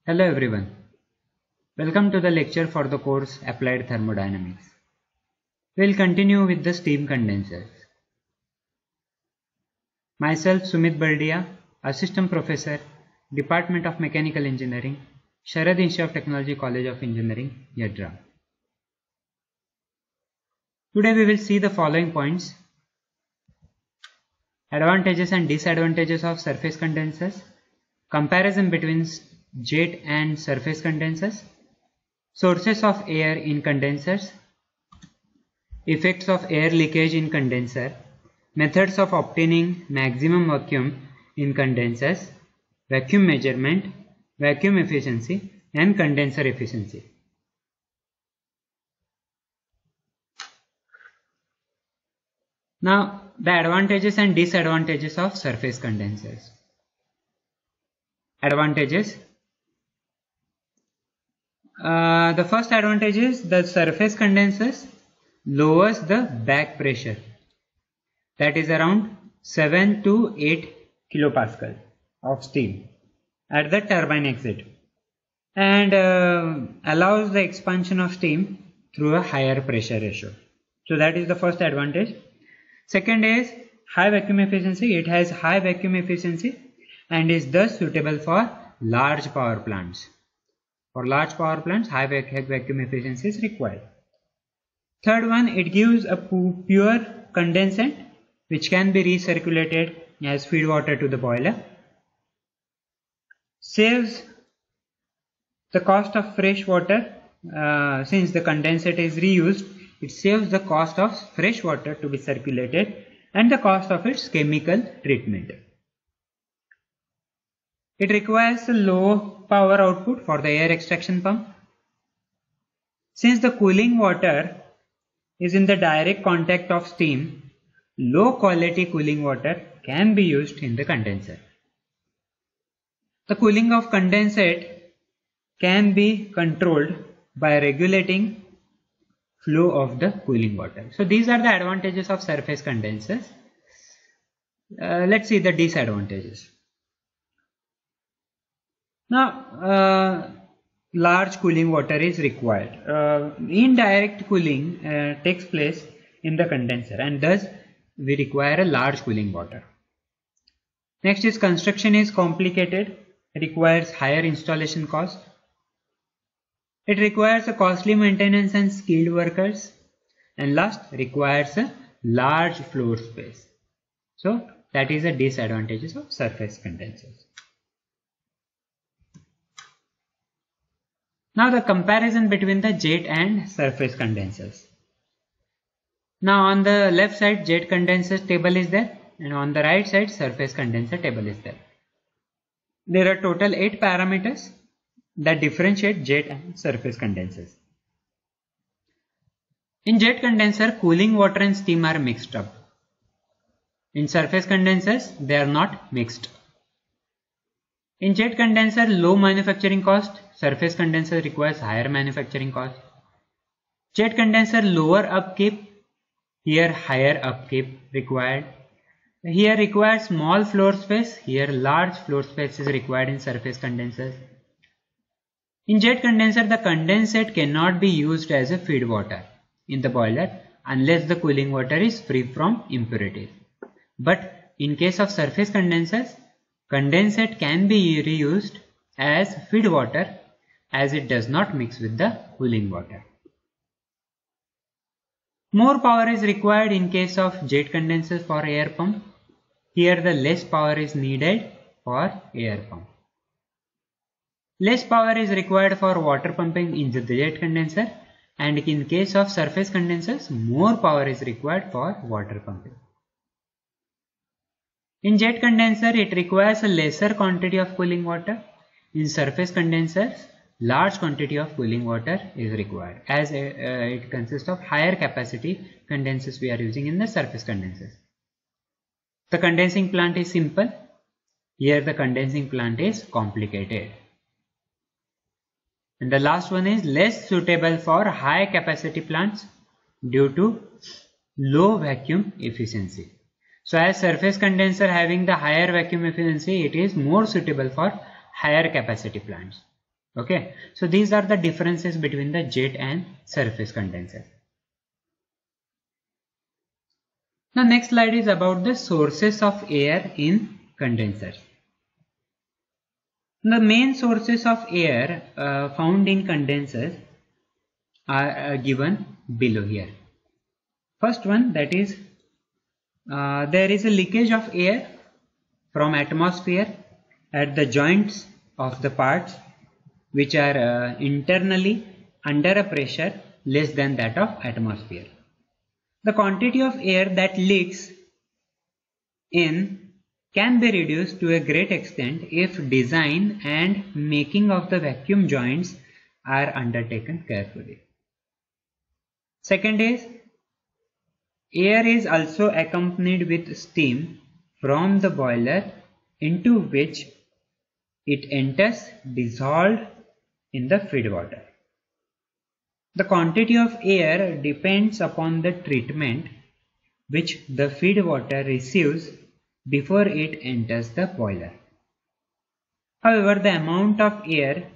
Hello everyone. Welcome to the lecture for the course Applied Thermodynamics. We will continue with the steam condensers. Myself Sumit Bardia, Assistant Professor, Department of Mechanical Engineering, Sharad Institute of Technology, College of Engineering, Yadra. Today we will see the following points: advantages and disadvantages of surface condensers, comparison between jet and surface condensers, sources of air in condensers, effects of air leakage in condenser, methods of obtaining maximum vacuum in condensers, vacuum measurement, vacuum efficiency and condenser efficiency. Now the advantages and disadvantages of surface condensers. Advantages. The first advantage is the surface condensers lowers the back pressure, that is around 7 to 8 kilopascal of steam at the turbine exit, and allows the expansion of steam through a higher pressure ratio. So that is the first advantage. Second is high vacuum efficiency. It has high vacuum efficiency and is thus suitable for large power plants. For large power plants, high vacuum efficiency is required. Third one, it gives a pure condensate which can be recirculated as feed water to the boiler. Saves the cost of fresh water. Since the condensate is reused, it saves the cost of fresh water to be circulated and the cost of its chemical treatment. It requires a low power output for the air extraction pump. Since the cooling water is in the direct contact of steam, low quality cooling water can be used in the condenser. The cooling of condensate can be controlled by regulating flow of the cooling water. So these are the advantages of surface condensers. Let's see the disadvantages. Now, large cooling water is required. Indirect cooling takes place in the condenser, and thus we require a large cooling water. Next is construction is complicated, requires higher installation cost. It requires a costly maintenance and skilled workers, and last, requires a large floor space. So that is the disadvantages of surface condensers. Now the comparison between the jet and surface condensers. Now on the left side jet condenser table is there, and on the right side surface condenser table is there. There are total 8 parameters that differentiate jet and surface condensers. In jet condenser, cooling water and steam are mixed up. In surface condensers, they are not mixed. In jet condenser, low manufacturing cost. Surface condenser requires higher manufacturing cost. Jet condenser, lower upkeep. Here higher upkeep required. Here requires small floor space. Here large floor space is required in surface condensers. In jet condenser, the condensate cannot be used as a feed water in the boiler unless the cooling water is free from impurities. But in case of surface condensers, condensate can be reused as feed water as it does not mix with the cooling water. More power is required in case of jet condensers for air pump. Here the less power is needed for air pump. Less power is required for water pumping in the jet condenser, and in case of surface condensers, more power is required for water pumping. In jet condenser, it requires a lesser quantity of cooling water. In surface condensers, large quantity of cooling water is required, as it consists of higher capacity condensers we are using in the surface condensers. The condensing plant is simple. Here the condensing plant is complicated. And the last one is less suitable for high capacity plants due to low vacuum efficiency. So as surface condenser having the higher vacuum efficiency, it is more suitable for higher capacity plants. Okay, so these are the differences between the jet and surface condenser. Now next slide is about the sources of air in condensers. The main sources of air found in condensers are given below here. First one, that is there is a leakage of air from atmosphere at the joints of the parts which are internally under a pressure less than that of atmosphere. The quantity of air that leaks in can be reduced to a great extent if design and making of the vacuum joints are undertaken carefully. Second is, air is also accompanied with steam from the boiler into which it enters dissolved in the feed water. The quantity of air depends upon the treatment which the feed water receives before it enters the boiler. However, the amount of air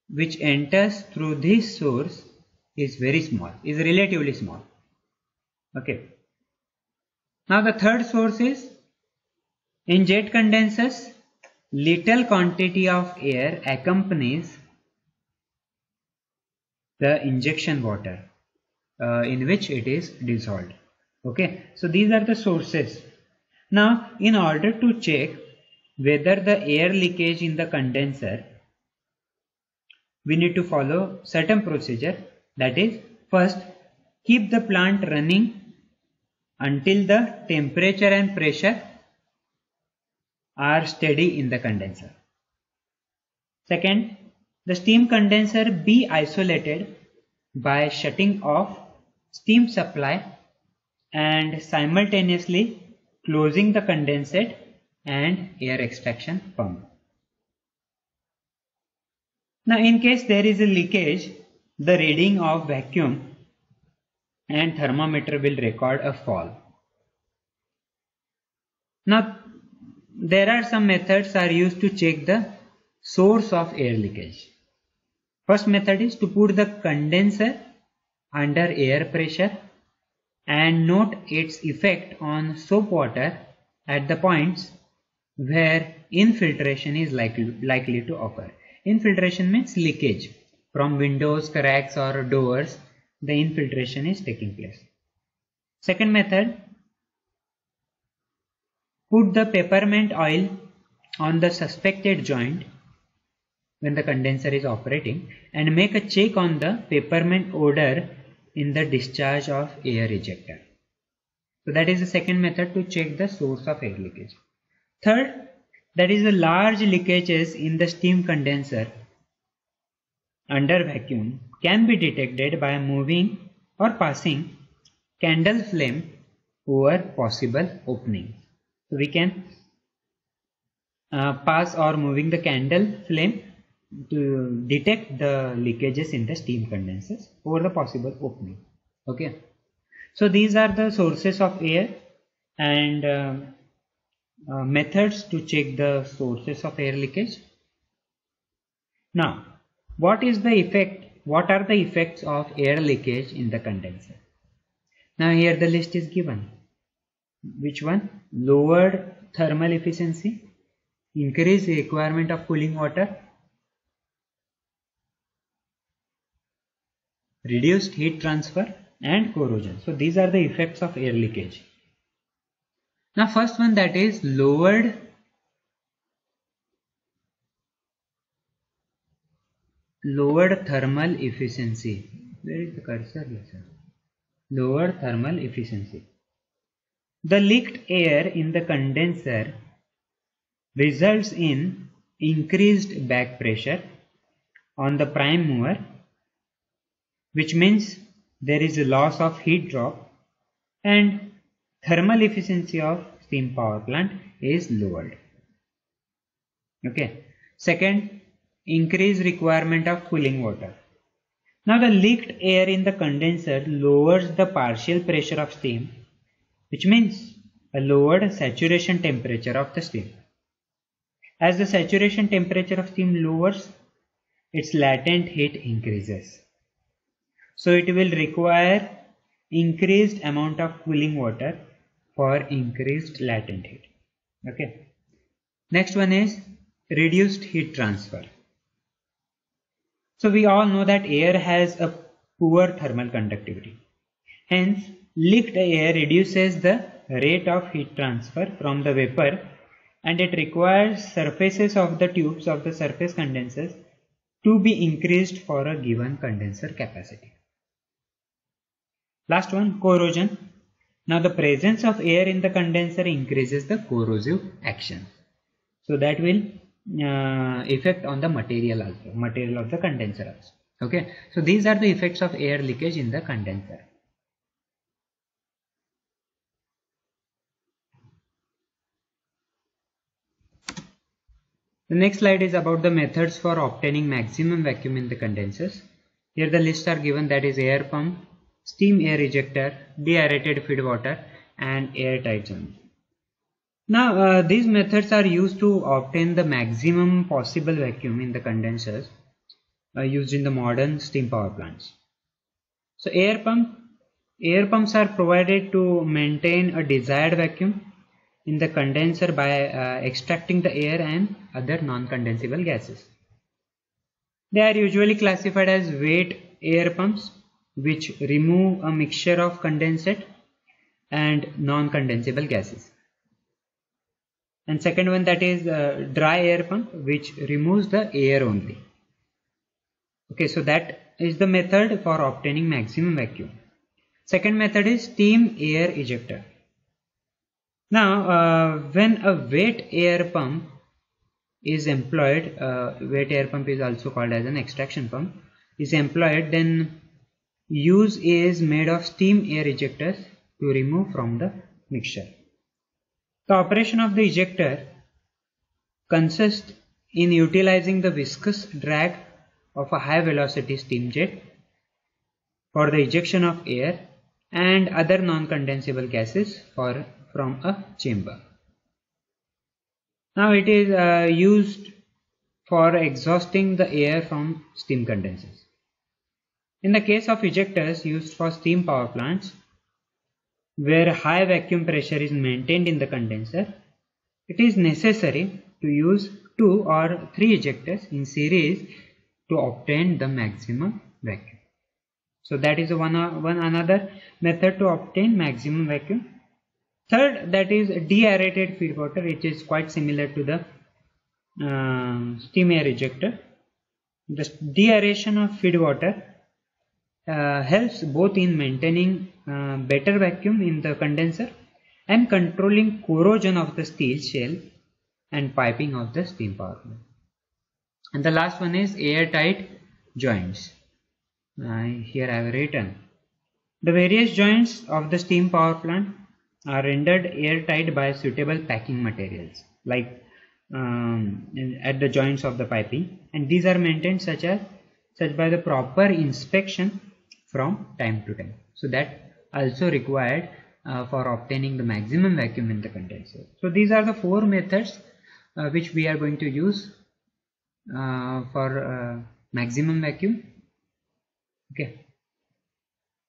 which enters through this source is very small, is relatively small. Okay. Now the third source is, in jet condensers, little quantity of air accompanies the injection water in which it is dissolved. Okay, so these are the sources. Now, in order to check whether the air leakage in the condenser, we need to follow certain procedure. That is, first, keep the plant running until the temperature and pressure are steady in the condenser. Second, the steam condenser be isolated by shutting off steam supply and simultaneously closing the condensate and air extraction pump. Now, in case there is a leakage, the reading of vacuum and thermometer will record a fall. Now, there are some methods are used to check the source of air leakage. First method is to put the condenser under air pressure and note its effect on soap water at the points where infiltration is likely to occur. Infiltration means leakage from windows, cracks or doors. The infiltration is taking place. Second method, put the peppermint oil on the suspected joint when the condenser is operating and make a check on the peppermint odor in the discharge of air ejector. So that is the second method to check the source of air leakage. Third, that is the large leakages in the steam condenser under vacuum can be detected by moving or passing candle flame over possible opening. So we can pass or moving the candle flame to detect the leakages in the steam condensers over the possible opening. Okay, so these are the sources of air and methods to check the sources of air leakage. Now, what are the effects of air leakage in the condenser? Now here the list is given. Which one? Lowered thermal efficiency, increased requirement of cooling water, reduced heat transfer and corrosion. So these are the effects of air leakage. Now first one, that is lowered thermal efficiency. Where is the cursor? Yes, sir. Lowered thermal efficiency. The leaked air in the condenser results in increased back pressure on the prime mover, which means there is a loss of heat drop and thermal efficiency of steam power plant is lowered. Okay. Second, increased requirement of cooling water. Now the leaked air in the condenser lowers the partial pressure of steam, which means a lowered saturation temperature of the steam. As the saturation temperature of steam lowers, its latent heat increases. So it will require increased amount of cooling water for increased latent heat. Okay. Next one is reduced heat transfer. So we all know that air has a poor thermal conductivity. Hence, liquid air reduces the rate of heat transfer from the vapor, and it requires surfaces of the tubes of the surface condensers to be increased for a given condenser capacity. Last one, corrosion. Now the presence of air in the condenser increases the corrosive action. So that will effect on the material also, material of the condenser also. Okay, so these are the effects of air leakage in the condenser. The next slide is about the methods for obtaining maximum vacuum in the condensers. Here the lists are given, that is air pump, steam air ejector, deaerated feed water and airtight zones. Now these methods are used to obtain the maximum possible vacuum in the condensers used in the modern steam power plants. So air pumps are provided to maintain a desired vacuum in the condenser by extracting the air and other non-condensable gases. They are usually classified as wet air pumps, which remove a mixture of condensate and non-condensable gases. And second one, that is dry air pump, which removes the air only. Okay, so that is the method for obtaining maximum vacuum. Second method is steam air ejector. Now when a wet air pump is employed, wet air pump is also called as an extraction pump, is employed, then use is made of steam air ejectors to remove from the mixture. The operation of the ejector consists in utilizing the viscous drag of a high velocity steam jet for the ejection of air and other non-condensable gases from a chamber. Now it is used for exhausting the air from steam condensers. In the case of ejectors used for steam power plants, where high vacuum pressure is maintained in the condenser, it is necessary to use 2 or 3 ejectors in series to obtain the maximum vacuum. So that is one another method to obtain maximum vacuum. Third, that is deaerated feed water, which is quite similar to the steam air ejector. The deaeration of feed water helps both in maintaining better vacuum in the condenser and controlling corrosion of the steel shell and piping of the steam power plant. And the last one is airtight joints. Here I have written the various joints of the steam power plant are rendered airtight by suitable packing materials, like at the joints of the piping, and these are maintained such by the proper inspection from time to time. So that also required for obtaining the maximum vacuum in the condenser. So these are the 4 methods which we are going to use for maximum vacuum. Okay.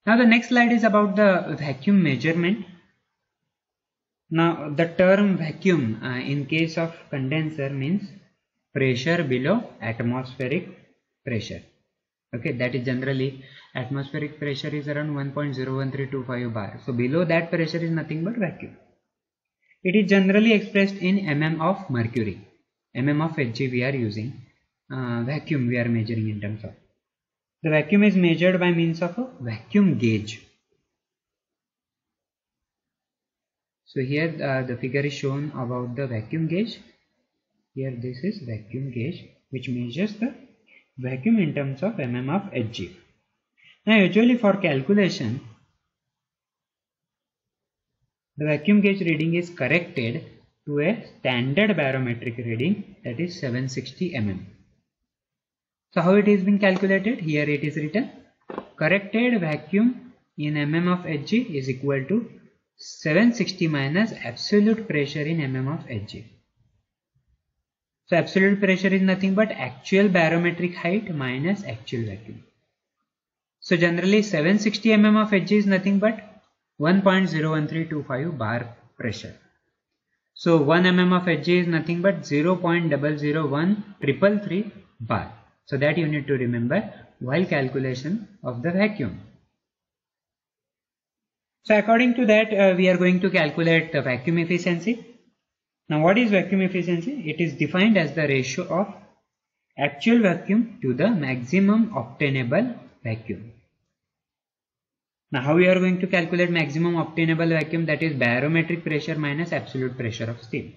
Now the next slide is about the vacuum measurement. Now the term vacuum in case of condenser means pressure below atmospheric pressure. Okay, that is generally atmospheric pressure is around 1.01325 bar. So below that pressure is nothing but vacuum. It is generally expressed in mm of mercury. Mm of Hg we are using. Vacuum we are measuring in terms of. The vacuum is measured by means of a vacuum gauge. So here the figure is shown about the vacuum gauge. Here this is vacuum gauge which measures the vacuum in terms of mm of Hg. Now usually for calculation, the vacuum gauge reading is corrected to a standard barometric reading, that is 760 mm. So how it is being calculated? Here it is written, corrected vacuum in mm of Hg is equal to 760 minus absolute pressure in mm of Hg. So absolute pressure is nothing but actual barometric height minus actual vacuum. So generally 760 mm of Hg is nothing but 1.01325 bar pressure. So 1 mm of Hg is nothing but 0.001333 bar. So that you need to remember while calculation of the vacuum. So according to that we are going to calculate the vacuum efficiency. Now what is vacuum efficiency? It is defined as the ratio of actual vacuum to the maximum obtainable vacuum. Now how we are going to calculate maximum obtainable vacuum? That is barometric pressure minus absolute pressure of steam.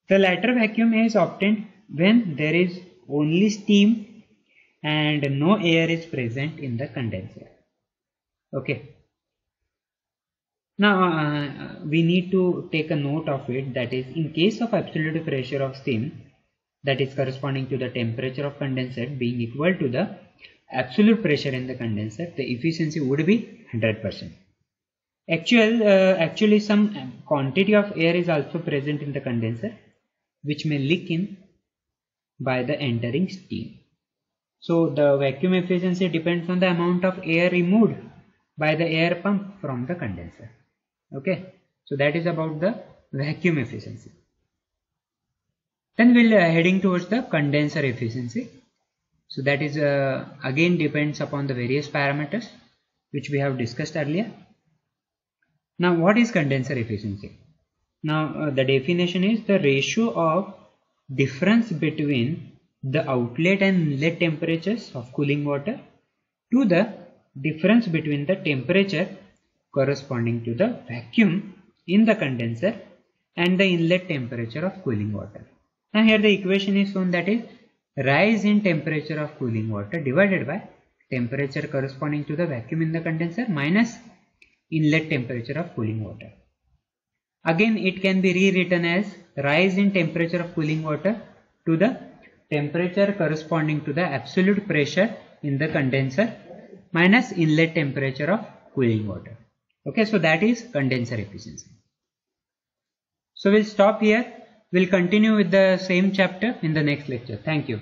The latter vacuum is obtained when there is only steam and no air is present in the condenser. Okay. Now we need to take a note of it, that is in case of absolute pressure of steam, that is corresponding to the temperature of condensate being equal to the absolute pressure in the condenser, the efficiency would be 100%. Actually some quantity of air is also present in the condenser which may leak in by the entering steam. So the vacuum efficiency depends on the amount of air removed by the air pump from the condenser. Okay, so that is about the vacuum efficiency. Then we'll heading towards the condenser efficiency. So that is again depends upon the various parameters which we have discussed earlier. Now what is condenser efficiency? Now the definition is the ratio of difference between the outlet and inlet temperatures of cooling water to the difference between the temperature corresponding to the vacuum in the condenser and the inlet temperature of cooling water. Now here the equation is shown, that is rise in temperature of cooling water divided by temperature corresponding to the vacuum in the condenser minus inlet temperature of cooling water. Again it can be rewritten as rise in temperature of cooling water to the temperature corresponding to the absolute pressure in the condenser minus inlet temperature of cooling water. Okay, so that is condenser efficiency. So we'll stop here. We'll continue with the same chapter in the next lecture. Thank you.